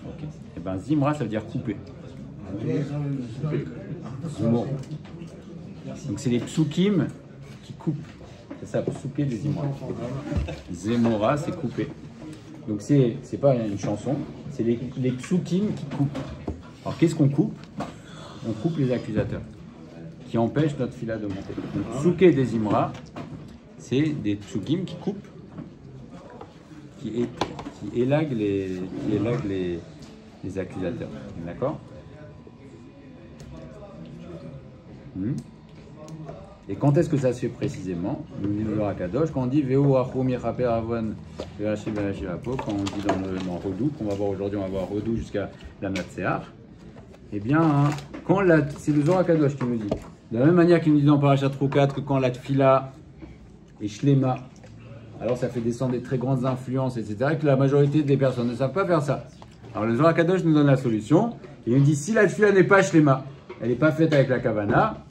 Ok. Et ben Zimra, ça veut dire couper. Zimor. Donc c'est les psukim qui coupent. C'est ça, psuké des Zimra. Zemora, c'est couper. Donc c'est pas une chanson, c'est les psukim qui coupent. Alors qu'est-ce qu'on coupe? On coupe les accusateurs qui empêchent notre fila de monter. Donc psuké des Zimra, c'est des psukim qui coupent, qui élaguent les accusateurs. D'accord? Et quand est-ce que ça se fait précisément? Nous dit le Akadosh, quand on dit Veo Achou Michaper Avon Vehashi Vehashi Apo, quand on dit dans Rodou, qu'on va voir aujourd'hui, on va voir Rodou jusqu'à la Natsear, eh bien, c'est le Zohar Akadosh qui nous dit. De la même manière qu'il nous dit dans Parashat Rukat que quand la Tfila est Shlema, alors ça fait descendre des très grandes influences, etc., que la majorité des personnes ne savent pas faire ça. Alors le Zohar Akadosh nous donne la solution, et il nous dit si la Tfila n'est pas Shlema, elle n'est pas faite avec la Kavana,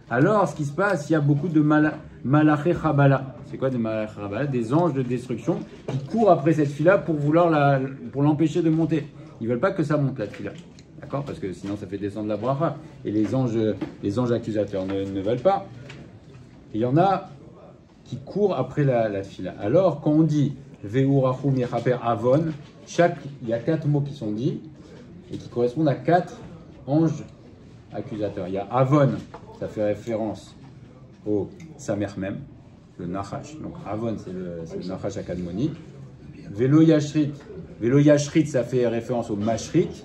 alors ce qui se passe, il y a beaucoup de Malaché Chabala. C'est quoi des Malaché Chabala? Des anges de destruction qui courent après cette Tfila pour l'empêcher de monter. Ils ne veulent pas que ça monte la Tfila. D'accord? Parce que sinon ça fait descendre la bracha. Et les anges accusateurs ne veulent pas. Et il y en a qui courent après la Tfila. Alors quand on dit Ve'urachu Michaper Avon, il y a 4 mots qui sont dits et qui correspondent à 4 anges accusateurs. Il y a Avon, ça fait référence au Samer même, le Nachash. Donc Avon, c'est le Nachash Akadmoni. Velo Yashrit, ça fait référence au Mashrit.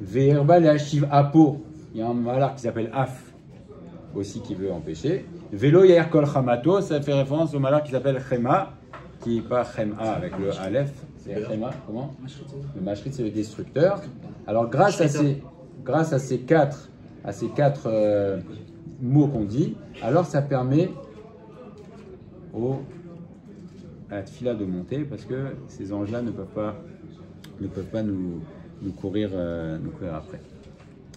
Ve'erba Le'ashiv Apo, il y a un malheur qui s'appelle Af, aussi qui veut empêcher. Velo Yair Kol Chamato, ça fait référence au malheur qui s'appelle Chema, qui n'est pas Chema avec le Aleph, c'est Chema, comment? Le Mashrit, c'est le destructeur. Alors grâce à ces 4 mots qu'on dit, alors ça permet à la Tfila de monter parce que ces anges-là ne peuvent pas nous courir après.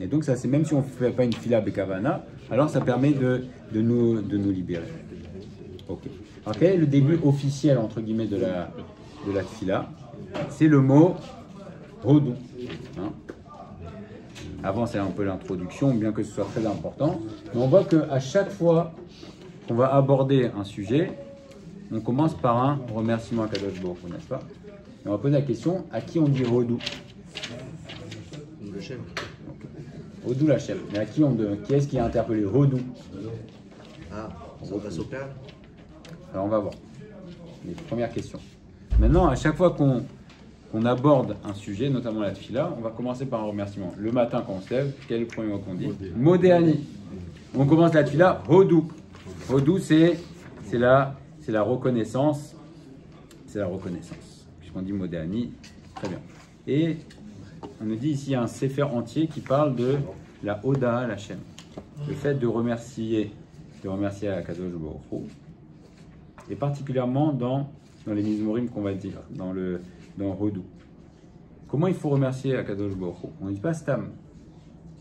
Et donc ça, c'est même si on ne fait pas une Tfila Bekavana, alors ça permet de nous libérer. Ok. Alors quel est le début officiel entre guillemets de la Tfila? C'est le mot Rodou. Hein? Avant, c'est un peu l'introduction, bien que ce soit très important. Mais on voit qu'à chaque fois qu'on va aborder un sujet, on commence par un remerciement à Kadosh Baruch Hu, n'est-ce pas? Et on va poser la question, à qui on dit Rodou? Le chef. Rodou la chef. Mais à qui est-ce qui a interpellé Rodou? Ah, ça passe au père. Alors on va voir les premières questions. Maintenant, à chaque fois qu'on aborde un sujet, notamment la tfila, on va commencer par un remerciement. Le matin, quand on se lève, quel est le premier mot qu'on dit? Modéani. On commence la tfila, Hodou. Hodou, c'est la reconnaissance. C'est la reconnaissance. Puisqu'on dit Modéani, très bien. Et on nous dit ici, il y a un sefer entier qui parle de la Oda, la Shem. Le fait de remercier à Kadosh Baruch Hu. Et particulièrement dans les Mizmorim qu'on va dire, dans Hodou. Comment il faut remercier Akadosh Baruch Hu? On ne dit pas Stam.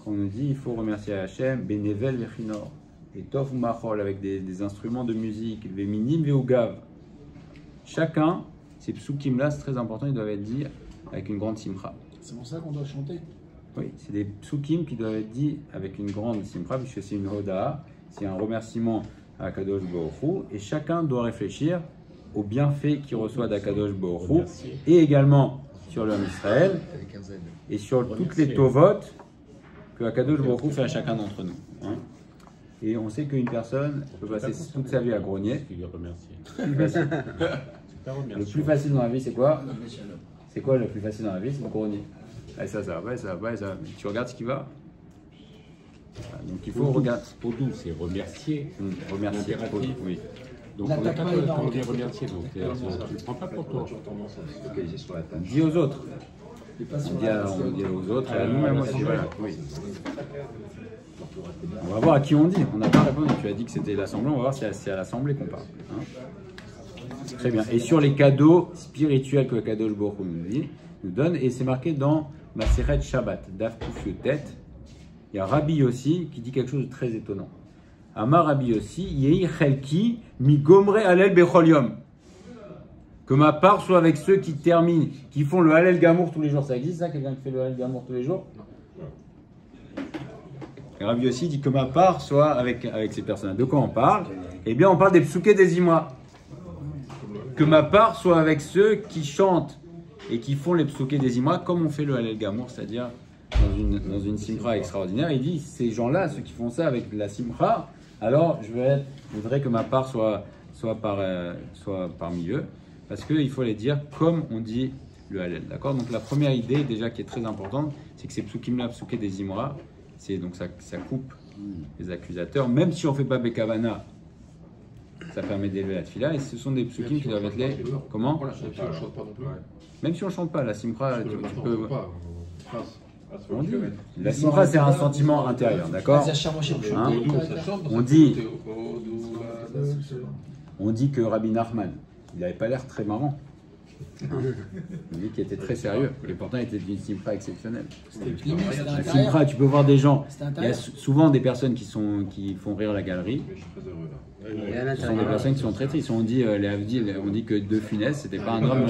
Quand on nous dit il faut remercier Hachem, Benevel Vechinor, et Tov Machol avec des instruments de musique, Veminim Veugav. Chacun, ces psukim-là, c'est très important, ils doivent être dits avec une grande simcha. C'est pour ça qu'on doit chanter? Oui, c'est des psukim qui doivent être dits avec une grande simcha, puisque c'est une hoda, c'est un remerciement à Akadosh Baruch Hu, et chacun doit réfléchir aux bienfaits qu'il reçoit d'Akadosh Baruch Hu, et également sur l'homme Israël, et sur toutes les tovot que Akadosh Baruch Hu fait à chacun d'entre nous. Hein. Et on sait qu'une personne peut passer toute sa vie à grogner. Le plus facile dans la vie, c'est quoi? C'est quoi le plus facile dans la vie? C'est de grogner. Et ça va, ça va. Tu regardes ce qui va. Donc il faut regarder. Pour nous, c'est remercier. Remercier. Oui. Donc on n'a pas le temps de remercier. Donc tu ne prends pas pour toi. Dis aux autres. On dit aux autres et à nous-mêmes aussi. Voilà. Oui. On va voir à qui on dit. On n'a pas répondu. Tu as dit que c'était l'assemblée. On va voir si c'est à l'assemblée qu'on parle. Hein. Très bien. Et sur les cadeaux spirituels que Kadosh Baruch Hu nous donne, et c'est marqué dans Maseret Shabbat, Daf Kuf Yotet. Il y a Rabbi aussi qui dit quelque chose de très étonnant. Amar Rabbi aussi, Yehi Chelki mi gomre alel bechol yom. Que ma part soit avec ceux qui terminent, qui font le Hallel Gamour tous les jours. Ça existe ça, quelqu'un qui fait le Hallel Gamour tous les jours? Et Rabbi Yossi dit que ma part soit avec ces personnes. De quoi on parle? Eh bien, on parle des psouké des Imra. Que ma part soit avec ceux qui chantent et qui font les psouké des Imra comme on fait le Hallel Gamour, c'est-à-dire dans une simcha extraordinaire. Il dit, ces gens-là, ceux qui font ça avec la simcha, alors je voudrais que ma part soit parmi eux, parce qu'il faut les dire comme on dit le Hallel. D'accord? Donc la première idée déjà qui est très importante, c'est que ces psukim-là, psuké des Imra, donc ça coupe les accusateurs, même si on ne fait pas Bekavana, ça permet d'élever la tefila, et ce sont des psukim qui doivent être les... Comment? Même si on ne chante pas, la simcha, tu peux... On dit, la simcha c'est un sentiment intérieur, d'accord? Hein? On dit que Rabbi Nachman, il n'avait pas l'air très marrant. Il dit qu'il était très sérieux, et pourtant il était d'une simcha exceptionnelle. La simcha, tu peux voir des gens, il y a souvent des personnes qui font rire la galerie. Ce sont des personnes qui sont très tristes. On dit, on dit que De Funès, c'était pas un homme.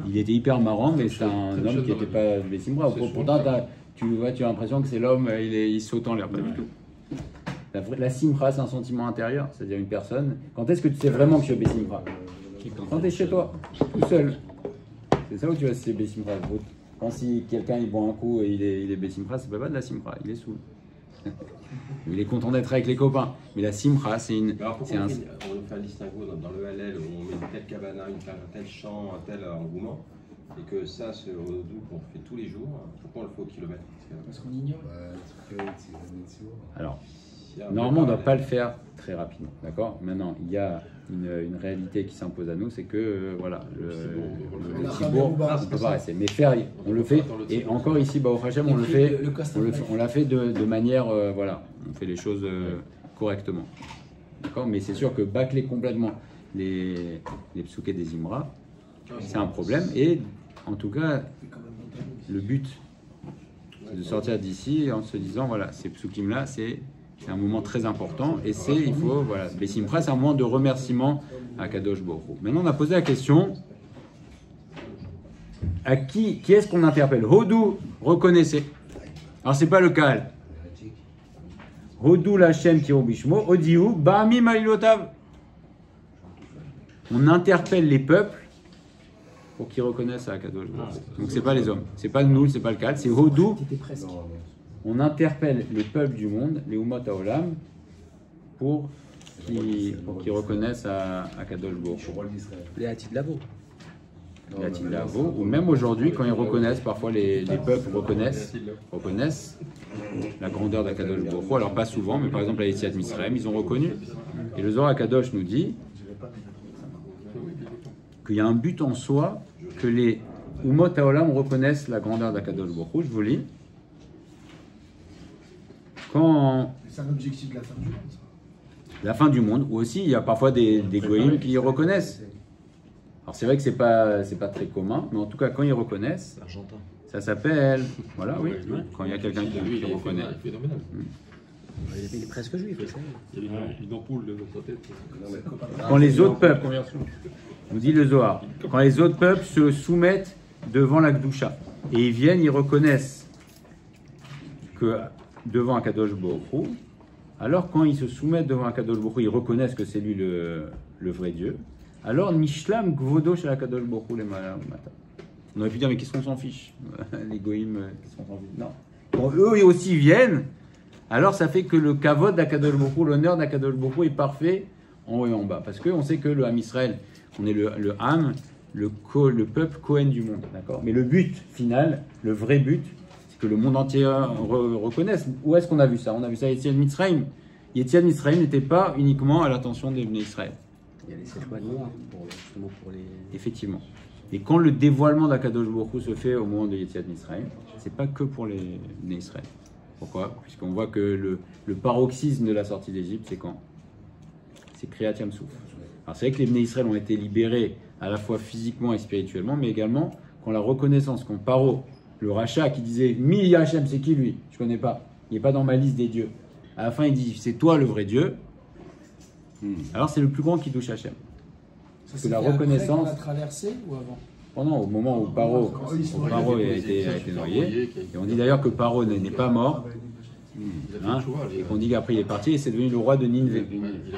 Il était hyper marrant, mais c'est un homme qui n'était pas des simcha. Pourtant, tu as l'impression que c'est l'homme, il saute en l'air, pas du tout. La simcha, c'est un sentiment intérieur, c'est-à-dire une personne. Quand est-ce que tu sais vraiment que tu es Bessimcha? Quand tu es chez toi, tout seul. C'est ça où tu vas c'est Bessimcha. Quand si quelqu'un il boit un coup et il est Bessimcha, c'est pas de la simcha, il est saoul. Il est content d'être avec les copains. Mais la simcha, c'est une. On fait un distinguo dans le Hallel où on met une telle cabana, un tel chant, un tel engouement, et que ça, ce Hodou qu'on fait tous les jours, pourquoi on le fait au kilomètre? Parce qu'on ignore. Alors, normalement, on ne doit pas le faire très rapidement, d'accord? Maintenant, il y a une réalité qui s'impose à nous, c'est que, voilà, le Tibour, on ne peut pas rester. Mais faire, on le fait, et encore ici, au Hachem, on l'a fait de manière, voilà, on fait les choses correctement, d'accord? Mais c'est sûr que bâcler complètement les psouké des Imra, c'est un problème, et en tout cas, le but, c'est de sortir d'ici en se disant, voilà, ces psoukim-là, c'est un moment très important et il faut, voilà, Bessimcha, c'est un moment de remerciement à Kadosh Baruch Hu. Maintenant, on a posé la question, à qui est-ce qu'on interpelle? Hodou, reconnaissez. Alors, c'est pas le cas. Hodou Lachem Kirubishmo, Odiou, Ba'ami Malilotav. On interpelle les peuples pour qu'ils reconnaissent à Kadosh Baruch Hu. Donc, c'est pas les hommes, c'est pas nous, c'est pas le cas, c'est Hodou. On interpelle les peuples du monde, les Umot Haolam, pour qu'ils reconnaissent à Kadosh Baruch Hu. Les Hatid Lavo. Les Hatid Lavo, ou même aujourd'hui, quand ils reconnaissent, parfois les peuples reconnaissent la grandeur d'Akadosh Baruch Hu. Alors pas souvent, mais par exemple à Yetziat Mitzrayim, ils ont reconnu. Et le Zohar Akadosh nous dit qu'il y a un but en soi que les Umot Haolam reconnaissent la grandeur d'Akadosh Baruch Hu. Je vous lis. C'est un objectif de la fin du monde. La fin du monde, ou aussi il y a parfois des goïms qui reconnaissent. Alors c'est vrai que c'est pas très commun, mais en tout cas quand ils reconnaissent, ça s'appelle, voilà, oui, quand il y a quelqu'un qui reconnaît. Il est presque juif, ça. Il y a une ampoule dans sa tête. Quand les autres peuples, nous dit le Zohar, quand les autres peuples se soumettent devant la Gdusha et ils viennent, ils reconnaissent que devant un Kadosh Baruch Hu, alors quand ils se soumettent devant un Kadosh Baruch Hu, ils reconnaissent que c'est lui le vrai Dieu, alors Nishlam Gvodo chez la Kadosh Baruch Hu les Mata. On aurait pu dire, mais qu'est-ce qu'on s'en fiche? Les goïms, qu'est-ce qu'on s'en fiche? Non. Quand eux aussi viennent, alors ça fait que le Kavod d'Akadosh Baruch Hu, l'honneur d'Akadosh Baruch Hu est parfait en haut et en bas. Parce qu'on sait que le Ham Israël, on est le Ham, le peuple Kohen du monde, d'accord? Mais le but final, le vrai but, que le monde entier reconnaisse. Où est-ce qu'on a vu ça? On a vu ça à Yetziat Mitzrayim. Yetziat Mitzrayim n'était pas uniquement à l'attention des Bnei Israël. Il y a les 7 lois noires, justement pour les... Effectivement. Et quand le dévoilement d'Akadosh Baruch Hu se fait au moment de Yetziat Mitzrayim, c'est pas que pour les Bnei Israël. Pourquoi? Puisqu'on voit que le paroxysme de la sortie d'Égypte, c'est quand? C'est Kriyat Yam Souf. Alors c'est vrai que les Bnei Israël ont été libérés à la fois physiquement et spirituellement, mais également quand la reconnaissance, quand Paro, le rachat qui disait Mi Yachem, c'est qui lui? Je connais pas. Il n'est pas dans ma liste des dieux. À la fin, il dit c'est toi le vrai Dieu. Alors c'est le plus grand qui touche Hachem. Parce que la reconnaissance, On a traversé ou avant? pendant au moment où Paro a été noyé, et on dit d'ailleurs que Paro n'est pas mort, hein, et qu'on dit qu'après il est parti et c'est devenu le roi de Ninive,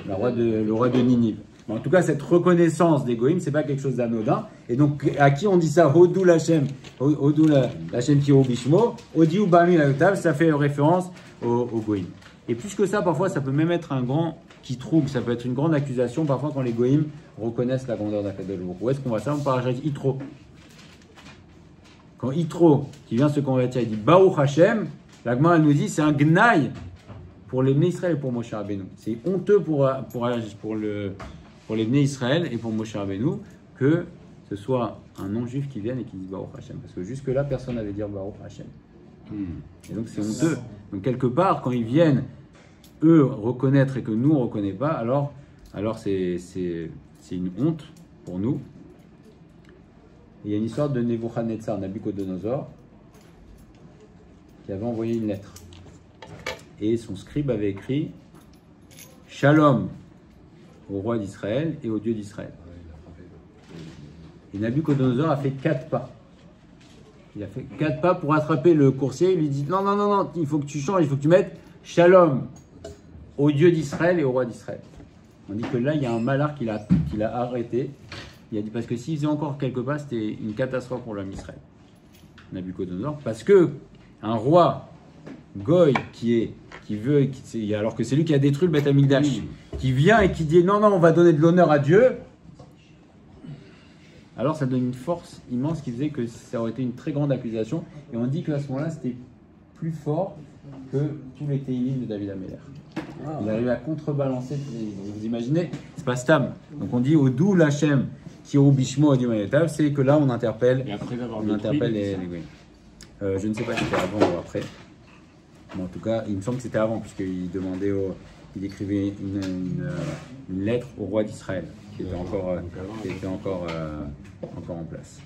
le roi de Ninive. Mais en tout cas, cette reconnaissance des Goïm, c'est pas quelque chose d'anodin. Et donc, à qui on dit ça? Hodou Lachem, Hodou Lachem Kiro Bishmo, Odiou Bami Laotav, ça fait référence aux Goïm. Et plus que ça, parfois, ça peut même être un grand qui trouble, ça peut être une grande accusation, parfois, quand les Goïm reconnaissent la grandeur d'Akadosh Baruch Hu. Où est-ce qu'on voit ça? On parle avec Yitro. Quand Yitro, qui vient se convertir, il dit Baruch Hashem, la Gemara nous dit c'est un gnaï pour les Bnei Israël et pour Moshe Rabbeinu. C'est honteux pour les Bnei Israël et pour Moshe Rabbeinu que ce soit un non-juif qui vienne et qui dise Baruch Hashem. Parce que jusque-là, personne n'avait dire Baruch Hashem. Et donc c'est honteux. Donc quelque part, quand ils viennent, eux, reconnaître et que nous, on ne reconnaît pas, alors c'est une honte pour nous. Et il y a une histoire de Nebuchadnezzar, Nabucodonosor, qui avait envoyé une lettre. Et son scribe avait écrit Shalom au roi d'Israël et au Dieu d'Israël. Et Nabucodonosor a fait 4 pas. Il a fait 4 pas pour attraper le coursier. Il lui dit non, il faut que tu changes, il faut que tu mettes Shalom au Dieu d'Israël et au roi d'Israël. On dit que là, il y a un malard qui l'a arrêté. Il a dit parce que s'il faisait encore quelques pas, c'était une catastrophe pour l'homme d'Israël. Nabucodonosor, parce que un roi Goy alors que c'est lui qui a détruit le Beth Amikdash, qui vient et qui dit non, on va donner de l'honneur à Dieu. Alors ça donne une force immense qui faisait que ça aurait été une très grande accusation. Et on dit qu'à ce moment-là, c'était plus fort que tous les Téhilim de David Améler. Il arrivait à contrebalancer. Vous imaginez, c'est pas Stam. Donc on dit au Dou Lachem Kirou Bishmo Adi Manetav, c'est que là on interpelle les Goïm. Je ne sais pas si c'était avant ou après. Mais en tout cas, il me semble que c'était avant, puisqu'il demandait il écrivait une lettre au roi d'Israël, qui était encore en place.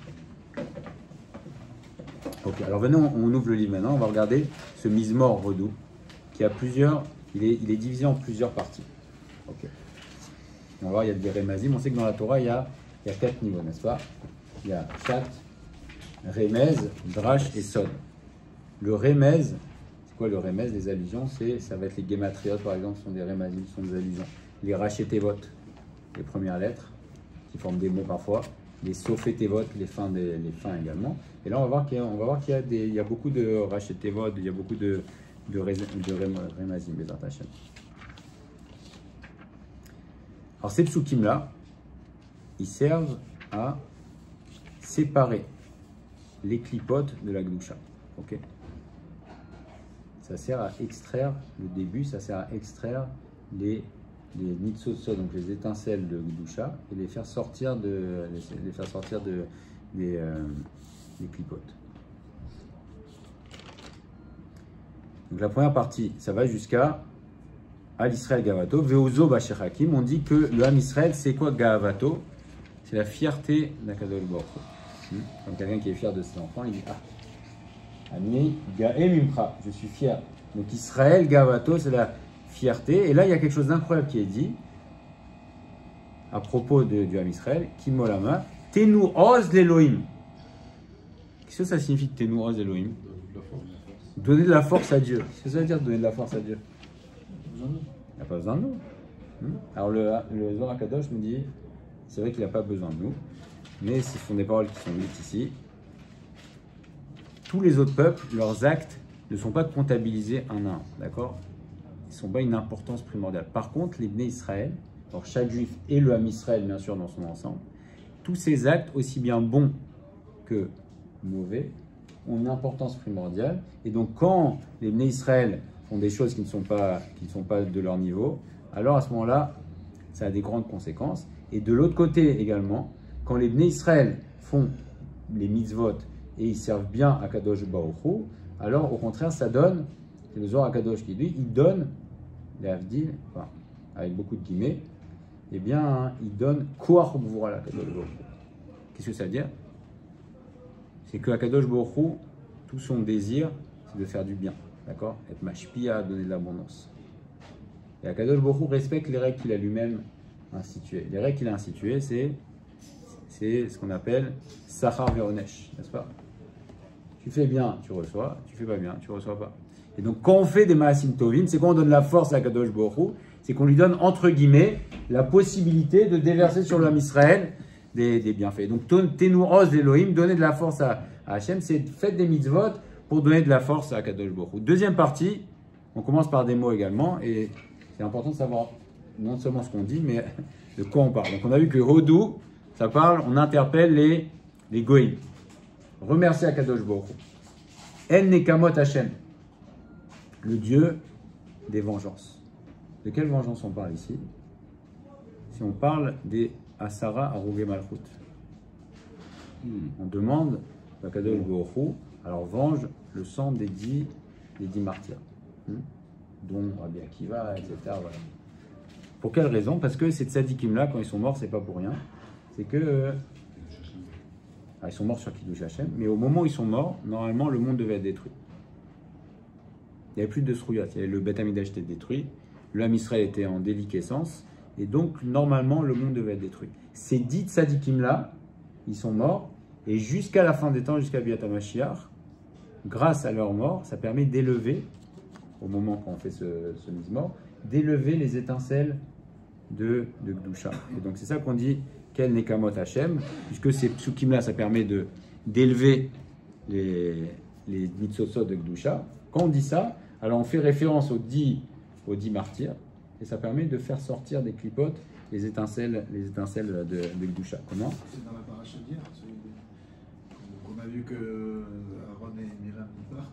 Ok, alors venez, on ouvre le livre maintenant, on va regarder ce Mizmor Rodou, qui a plusieurs, il est divisé en plusieurs parties. Ok. On va voir, il y a des Remazim, on sait que dans la Torah, il y a 4 niveaux, n'est-ce pas? Il y a Chat, Remez, Drash et Sod. Le Remez, c'est quoi le Remez? Les allusions, ça va être les Gematriot par exemple, sont des Remazim, sont des allusions. Les Rachetevot, les premières lettres, qui forment des mots parfois. Les Sofetevot, les fins également. Et là, on va voir qu'il y a beaucoup de Rachetevot, il y a beaucoup de Remazim, les Artachem. Alors ces psukim-là, ils servent à séparer les clipotes de la Gdusha. Ok. Ça sert à extraire le début, ça sert à extraire les nitzot, donc les étincelles de Gdusha, et les faire sortir des clipotes. Donc la première partie, ça va jusqu'à Al Israël Gavato, Veozo Bachechakim. On dit que le Ham Israël, c'est quoi Gavato? C'est la fierté d'Akadosh Baruch Hu. Comme quelqu'un qui est fier de ses enfants, il dit Ani Gaem Imcha, je suis fier. Donc Israël Gavato, c'est la fierté. Et là, il y a quelque chose d'incroyable qui est dit à propos du Ham Israël, Kimolama, Tenu Oz l'Elohim. Qu'est-ce que ça signifie Tenu Oz l'Elohim? Donner de la force à Dieu. Qu'est-ce que ça veut dire donner de la force à Dieu? Il n'a pas besoin de nous. Alors le Zohar Kadosh nous dit, c'est vrai qu'il n'a pas besoin de nous, mais ce sont des paroles qui sont dites ici. Tous les autres peuples, leurs actes ne sont pas comptabilisés un à un, d'accord? Ils ne sont pas une importance primordiale. Par contre, les Bnei Israël, alors chaque juif et le Ham Israël, bien sûr, dans son ensemble, tous ces actes, aussi bien bons que mauvais, ont une importance primordiale. Et donc, quand les Bnei Israël font des choses qui ne sont pas de leur niveau, alors à ce moment-là, ça a des grandes conséquences. Et de l'autre côté également, quand les Bnei Israël font les mitzvot et ils servent bien à Kadosh Baruch Hu, alors au contraire, ça donne, c'est le Zohar Kadosh qui dit, il donne, les Avdil, enfin, avec beaucoup de guillemets, eh bien, il donne Koach Gvura à Kadosh Baruch Hu. Qu'est-ce que ça veut dire? C'est que Kadosh Baruch Hu, tout son désir, c'est de faire du bien. D'accord? Être mashpia, donner de l'abondance. Et Akadosh Baruch Hu respecte les règles qu'il a lui-même instituées. Les règles qu'il a instituées, c'est c'est ce qu'on appelle Sachar Veronesh, n'est-ce pas? Tu fais bien, tu reçois, tu fais pas bien, tu reçois pas. Et donc, quand on fait des Maasim Tovim, c'est quand on donne la force à Kadosh Baruch Hu, c'est qu'on lui donne, entre guillemets, la possibilité de déverser sur l'homme Israël des bienfaits. Donc, Tenu Oz Elohim, donner de la force à Hachem, c'est faites des mitzvot pour donner de la force à Kadosh Baruch Hu. Deuxième partie, on commence par des mots également, et c'est important de savoir non seulement ce qu'on dit, mais de quoi on parle. Donc, on a vu que Hodou, ça parle, on interpelle les Goïm. Remercier à Kadosh Baruch Hu. En Nekamot Hachem, le Dieu des vengeances. De quelle vengeance on parle ici? Si on parle des Asara Arugé Malchut. On demande à Kadosh Baruch Hu, alors venge le sang des 10 martyrs, dont Rabbi Akiva, etc. Voilà. Pour quelle raison? Parce que ces tzadikim-là, quand ils sont morts, c'est pas pour rien. C'est que ils sont morts sur Kiddush Hashem, mais au moment où ils sont morts, normalement, le monde devait être détruit. Il n'y avait plus de Srouyat, le Beth Amikdash était détruit, le Ham Israël était en déliquescence, et donc, normalement, le monde devait être détruit. Ces 10 tzadikim-là, ils sont morts, et jusqu'à la fin des temps, jusqu'à Biat HaMashiach, grâce à leur mort, ça permet d'élever, au moment quand on fait ce mise-mort, d'élever les étincelles de Gdusha. Et donc, c'est ça qu'on dit Kel Nekamot Hashem, puisque ces psukim-là, ça permet d'élever les mitzvot de Gdusha. Quand on dit ça, alors on fait référence aux 10 martyrs, et ça permet de faire sortir des clipotes les étincelles de Gdusha. Comment? C'est dans la paracha d'hier, on a vu que Aaron et Myriam partent.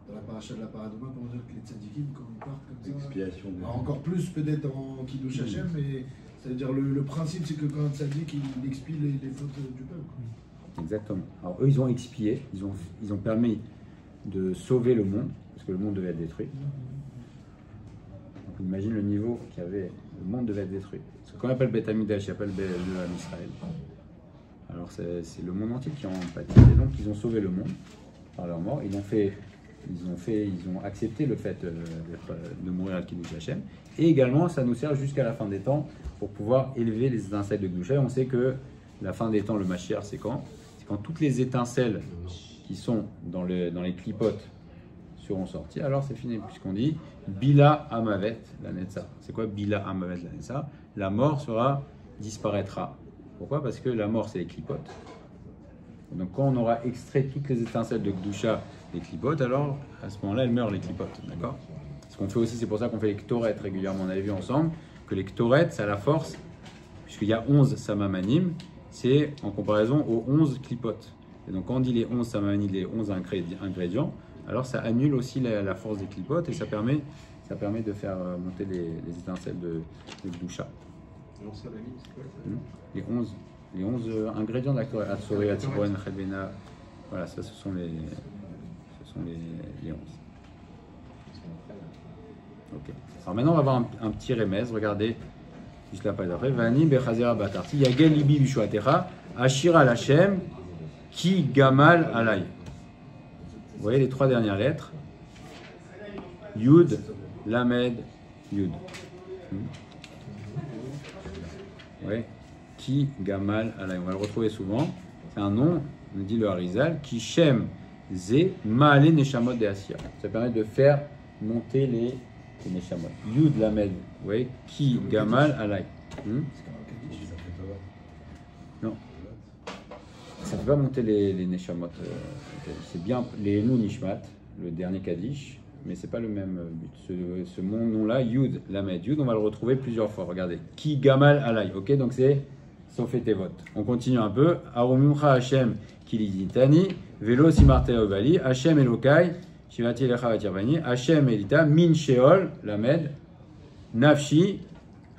Dans la paracha de la Paradoma, pour dire que les tzadikim, quand ils partent comme ça, expiation de... encore plus peut-être en Kiddush Hashem, mais c'est-à-dire le principe, c'est que quand un tzadik, il expie les fautes du peuple. Exactement. Alors eux, ils ont expié, ils ont permis de sauver le monde, parce que le monde devait être détruit. Donc on imagine le niveau qu'il y avait, le monde devait être détruit. Ce qu'on appelle Beth Amikdash, il appelle le Ham Israël. Alors c'est le monde entier qui en pâtit. Et donc ils ont sauvé le monde par leur mort. Ils ont accepté le fait de mourir à Kiddush Hashem. Et également, ça nous sert jusqu'à la fin des temps pour pouvoir élever les étincelles de Gdusha. On sait que la fin des temps, le Mashiach, c'est quand? C'est quand toutes les étincelles qui sont dans les clipotes seront sorties. Alors c'est fini, puisqu'on dit Bila Amavet la Netza. C'est quoi Bila Amavet la Netza? La mort disparaîtra. Pourquoi? Parce que la mort, c'est les clipotes. Donc quand on aura extrait toutes les étincelles de Gdusha des clipotes, alors à ce moment-là, elles meurent, les clipotes. D'accord? Ce qu'on fait aussi, c'est pour ça qu'on fait les ktorettes régulièrement. On avait vu ensemble que les ktorettes, ça a la force, puisqu'il y a 11 samamanim, c'est en comparaison aux 11 clipotes. Et donc quand on dit les 11 samamanim, les 11 ingrédients, alors ça annule aussi la force des clipotes et ça permet de faire monter les étincelles de Gdusha. Les 11 ingrédients de la Torah, Atsori, Atibon, Chedbena, voilà, ça ce sont les 11. Ok. Alors maintenant on va voir un petit remèze, regardez, juste la page d'après. Vani Bechazera Batarti, Yagel Libi Bishuatecha, Ashira Lachem, Ki Gamal Alay. Vous voyez les 3 dernières lettres. Yud, Lamed, Yud. Oui. Ki Gamal Alay. On va le retrouver souvent. C'est un nom, on dit le Harizal, qui Shem Ze Maale Neshamot de Asya. Ça permet de faire monter les Neshamot. Yud, Lamed. Vous voyez, Ki Gamal Alay. Non. Ça ne peut pas monter les Neshamot. C'est bien les Enu Nishmat, le dernier Kaddish, mais c'est pas le même but. Ce nom-là, Yud, Lamed, Yud, on va le retrouver plusieurs fois. Regardez. Ki Gamal Alay. Ok, donc c'est sauf tes votes. On continue un peu. Arumumcha Hashem Kiliditani, Velo Simarte Obali, Hashem Elokai, Shivati Lecha Vatirvani, Hashem Elita, Min Sheol, Lamed, Nafshi,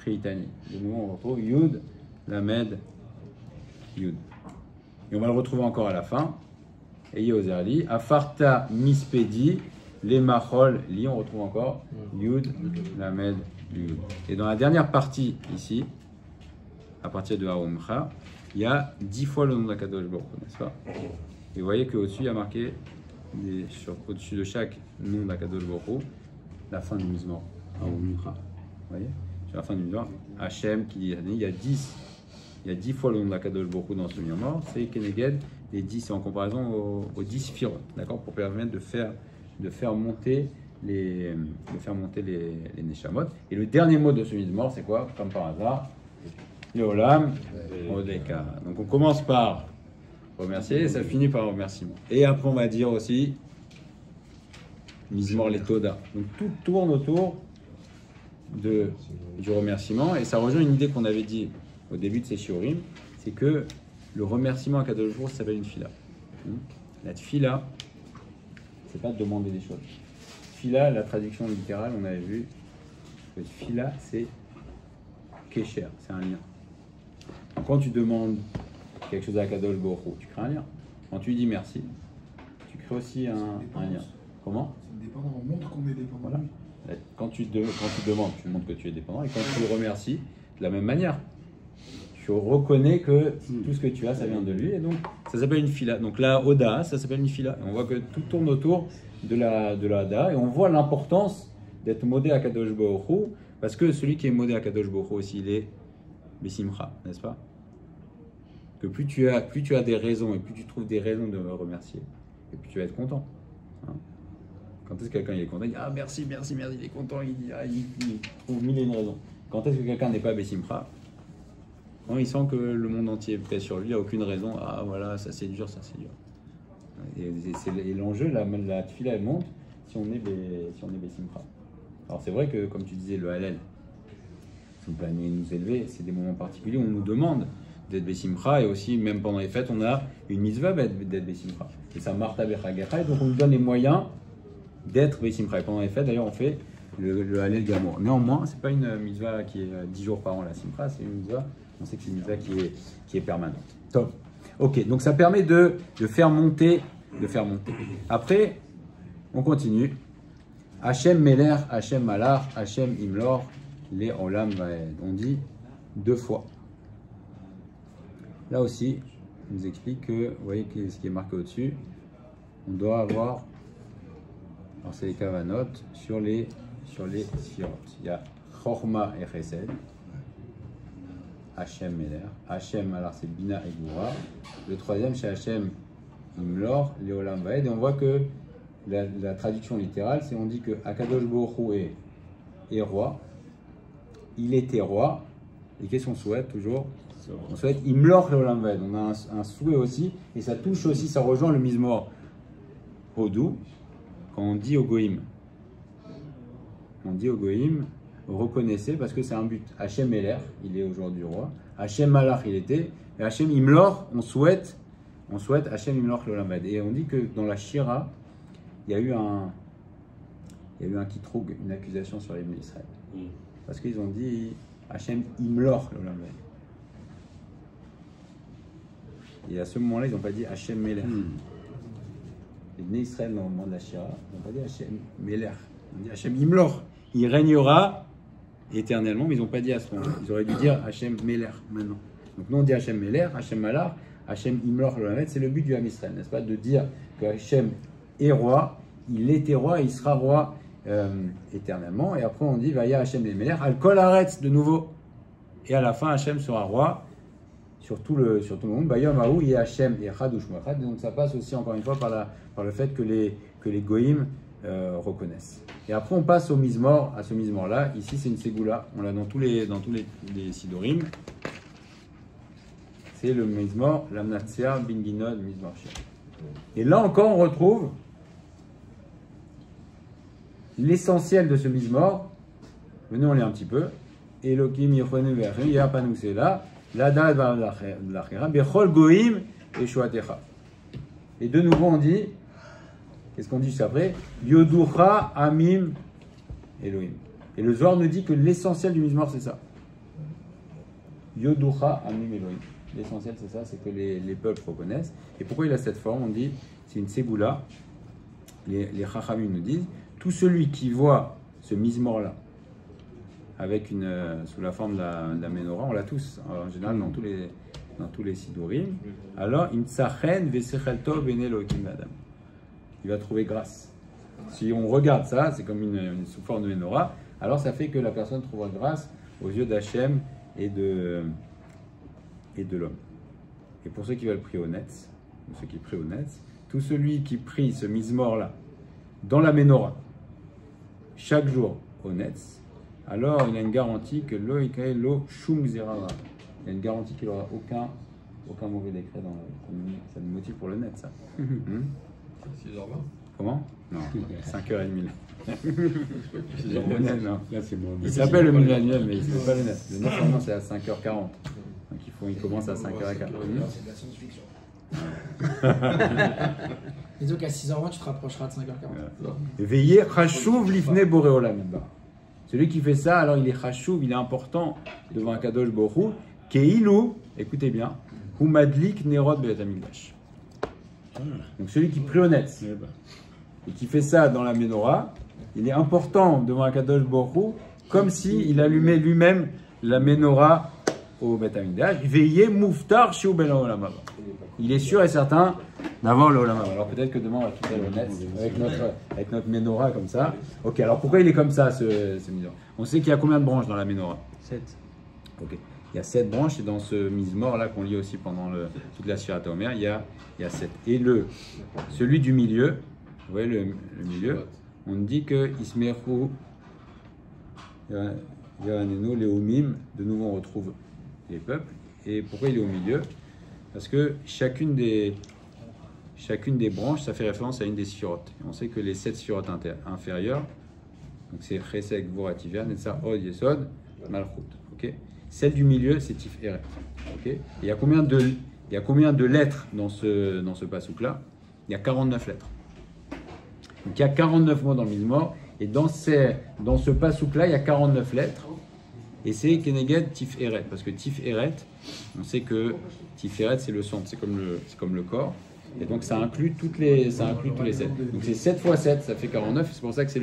Chitani. De nouveau, on retrouve Yud, Lamed, Yud. Et on va le retrouver encore à la fin. Et Yozerli, Afarta Mispedi, Les Machol, Li, on retrouve encore Yud, Lamed, Yud. Et dans la dernière partie ici, à partir de Haumcha, il y a 10 fois le nom d'Akadosh Baruch Hu, n'est-ce pas? Et vous voyez qu'au-dessus, il y a marqué, au-dessus de chaque nom d'Akadosh Baruch Hu, la fin du Mizmor. Haumcha. Vous voyez? Sur la fin du Mizmor, Hachem, qui dit, il y a 10 il y a 10 fois le nom de la Kadosh Baruch Hu dans ce Yom, c'est Keneged, les 10, c'est en comparaison aux 10 Sphirot, d'accord, pour permettre de faire monter les Neshamot. Et le dernier mot de ce Mizmor, c'est quoi? Comme par hasard, le Olam, Odeka. Donc on commence par remercier et ça finit par remerciement. Et après on va dire aussi Mizmor les Toda. Donc tout tourne autour du remerciement et ça rejoint une idée qu'on avait dit au début de ces shiurim, c'est que le remerciement à Kadosh Baruch Hu, ça s'appelle une tfila. La tfila, c'est pas de demander des choses. Tfila, la traduction littérale, on avait vu que tfila, c'est kesher, c'est un lien. Donc, quand tu demandes quelque chose à Kadosh Baruch Hu, tu crées un lien. Quand tu lui dis merci, tu crées aussi un lien. Comment? C'est dépendant, on montre qu'on est dépendant. Voilà. Quand tu demandes, tu montres que tu es dépendant. Et quand tu le remercies, de la même manière, tu reconnais que tout ce que tu as, ça vient de lui. Et donc, ça s'appelle une fila. Donc la Oda, ça s'appelle une fila. Et on voit que tout tourne autour de la Oda. Et on voit l'importance d'être modé à Kadosh Baruch Hu, parce que celui qui est modé à Kadosh Baruch Hu aussi, il est Besimcha, n'est-ce pas? Que plus tu as des raisons, et plus tu trouves des raisons de me remercier, et plus tu vas être content. Hein? Quand est-ce que quelqu'un il est content? Il dit ah merci, merci, merci, il est content, il dit il trouve mille et une raisons. Quand est-ce que quelqu'un n'est pas Besimcha? Quand il sent que le monde entier est prêt sur lui, il n'y a aucune raison. Ah voilà, ça c'est dur, ça c'est dur. Et l'enjeu, la tfila elle monte si on est Besimcha. Alors c'est vrai que comme tu disais, le Hallel, si vous planez nous élever, c'est des moments particuliers où on nous demande d'être Besimcha et aussi même pendant les fêtes, on a une mitzvah d'être Besimcha. Et ça marta bechagecha, et donc on nous donne les moyens d'être Besimcha. Et pendant les fêtes, d'ailleurs, on fait le Hallel Gamour. Néanmoins, c'est pas une mitzvah qui est 10 jours par an, la Simcha, c'est une mitzvah, on sait que c'est une mitzvah qui est permanente. Top. Ok, donc ça permet de faire monter. Après, on continue. Hachem Meler, Hachem Malach, Hachem Imlor, les Olam Vaed. On dit 2 fois. Là aussi, il nous explique que, vous voyez ce qui est marqué au-dessus, on doit avoir, alors c'est les kavanot, sur les sphirot. Il y a Chorma et Chesed, Hachem Meler, Hachem, alors c'est Bina et Goura. Le troisième, c'est Hachem Imlor, les Olam Vaed. Et on voit que la traduction littérale, c'est on dit que Akadosh Baruch Hu est roi, il était roi, et qu'est-ce qu'on souhaite toujours? On souhaite Imlor le Olam Vaed. On a un souhait aussi, et ça touche aussi, ça rejoint le Mizmor Hodou, quand on dit au Goïm. On dit au Goïm, reconnaissez, parce que c'est un but. Hachem Meler, il est aujourd'hui roi. Hachem Malach, il était. Et Hachem Imlor, on souhaite Hachem Imlor le Olam Vaed. Et on dit que dans la Shira, il y a eu un kitroug, une accusation sur les Bnei Israël. Parce qu'ils ont dit Hachem Imlor le Olam Vaed. Et à ce moment-là, ils n'ont pas dit Hachem Meler. Les Bnei Israël, dans le moment de la Shira, ils n'ont pas dit Hachem Meler. Ils ont dit Hachem Imlor. Il régnera éternellement, mais ils n'ont pas dit à ce moment-là. Ils auraient dû dire Hachem Meler maintenant. Donc nous, on dit Hachem Meler, Hachem Malach, Hachem Imlor le Olam Vaed. C'est le but du Ham Israël, n'est-ce pas? De dire que Hachem est roi, il était roi et il sera roi éternellement. Et après, on dit Vaya Hachem le Meler, Al Kol Haaretz de nouveau. Et à la fin, Hachem sera roi sur tout le monde. Bayom Ahou, il y a Hachem et Echad Ushmo-Echad. Donc ça passe aussi encore une fois par le fait que les Goïm reconnaissent. Et après on passe au Mizmor, à ce Mizmor-là. Ici c'est une Ségoula. On l'a dans tous les Sidorim. C'est le Mizmor, l'Amnatzia, Binginod, Mizmor Shir. Et là encore on retrouve l'essentiel de ce Mizmor. Venez on lit un petit peu. Elohim Yochonu Ve'achim Yapanu Sela. L'Adad Ba'alachera, Bechol Goïm et Shuatecha. Et de nouveau on dit, qu'est-ce qu'on dit juste après? Yoducha Amim Elohim. Et le Zohar nous dit que l'essentiel du Mizmor c'est ça. Yoducha Amim Elohim. L'essentiel c'est ça, c'est que les peuples reconnaissent. Et pourquoi il a cette forme? On dit, c'est une ségoula. Les Chachamim nous disent, tout celui qui voit ce Mizmor là, avec sous la forme de la menorah, on l'a tous, en général dans tous les sidurim. Alors, il va trouver grâce. Si on regarde ça, c'est comme une sous forme de menorah, alors ça fait que la personne trouvera grâce aux yeux d'Hachem et de et de l'homme. Et pour ceux qui veulent prier au Netz, ou ceux qui prient au Netz, tout celui qui prie ce mizmor-là dans la Ménorah, chaque jour au Netz, alors il a une garantie que lo ikae lo shum zerara. Il y a une garantie qu'il n'aura aucun mauvais décret dans la. Ça nous motive pour le Netz, ça. 6h20. Comment? Non, 5h30. Le Net, non. Là, c'est moi. Il s'appelle le milieu annuel, mais c'est pas le Net. Le Net, normalement, c'est à 5h40. Donc il commence à 5h15. C'est de la science-fiction. Et donc à 6h20, tu te rapprocheras de 5h40. Veillez, chashuv lifne boreolam. Celui qui fait ça, alors il est chashuv, il est important devant un kadosh borou. Keilou, écoutez bien, hu madlik nerot be'et hamikdash. Donc celui qui prie au Netz et qui fait ça dans la Ménorah, il est important devant un kadosh borou, comme s'il allumait lui-même la Ménorah au Beth Hamikdash. Veillez muftar shiu ben olam haba. Il est sûr et certain d'avoir le Olam Haba. Alors peut-être que demain on va tout aller au Netz avec notre Ménorah comme ça. Ok, alors pourquoi il est comme ça ce mizmor? On sait qu'il y a combien de branches dans la Ménorah? 7. Ok. Il y a 7 branches et dans ce mizmor là qu'on lit aussi pendant toute la Shirat HaOmer, il y a 7. Et celui du milieu, vous voyez le milieu, on dit que Ismeru Yaranenu Leumim, de nouveau on retrouve les peuples. Et pourquoi il est au milieu? Parce que chacune des branches, ça fait référence à une des sphirotes. On sait que les 7 sphirotes inférieures, donc c'est Chesed, Gvura, Tiver, Netzar, Od, Yesod, Malchut. Okay, celle du milieu, c'est Tiferet. Okay, il y a combien de lettres dans ce pasouk-là? Il y a 49 lettres. Donc il y a 49 mots dans le mizmor, et dans ce pasouk-là, il y a 49 lettres. Et c'est Keneged Tiferet, parce que Tiferet, on sait que Tiferet c'est le centre, c'est comme le corps, et donc ça inclut tous les 7. Donc c'est 7 x 7, ça fait 49, c'est pour ça que c'est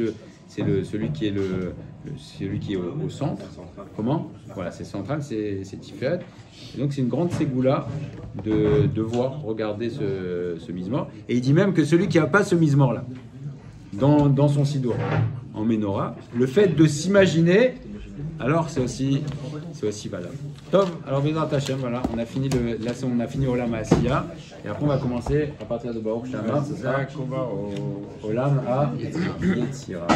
celui qui est au centre. Comment? Voilà, c'est central, c'est Tiferet. Et donc c'est une grande ségoula de voir, regarder ce mizmor. Et il dit même que celui qui n'a pas ce mizmor-là, dans son sidour, en Ménorah, le fait de s'imaginer, alors c'est aussi valable. Top, alors Bezrat Hashem, voilà, on a fini Olam Asiya, et après on va commencer à partir de Baruch Shamar, c'est ça, Olam à Yetzira.